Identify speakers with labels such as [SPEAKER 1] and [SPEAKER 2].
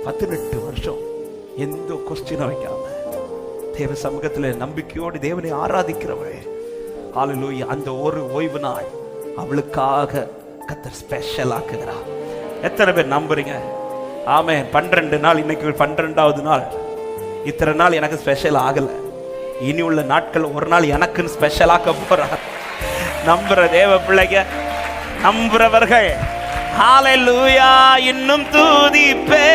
[SPEAKER 1] 18 வருஷம் எந்த கொஸ்டினும் வைக்காம தேவ சமூகத்தில் நம்பிக்கையோடு தேவனை ஆராதிக்கிறவளே, ஹல்லேலூயா. அந்த ஒரு ஓய்வு நாள் அவளுக்காக கர்த்தர் ஸ்பெஷல் ஆக்குகிறார். எத்தனை பேர் நம்புறீங்க? ஆமென். 12 நாள், இன்னைக்கு 12வது நாள். இத்தனை நாள் எனக்கு ஸ்பெஷல் ஆகல, இனி உள்ள நாட்கள் ஒரு நாள் எனக்குன்னு ஸ்பெஷல் ஆக்க போறார். நம்புற தேவ பிள்ளைங்க, நம்புறவர்கள் ஹல்லேலூயா இன்னும் துதிப்பே.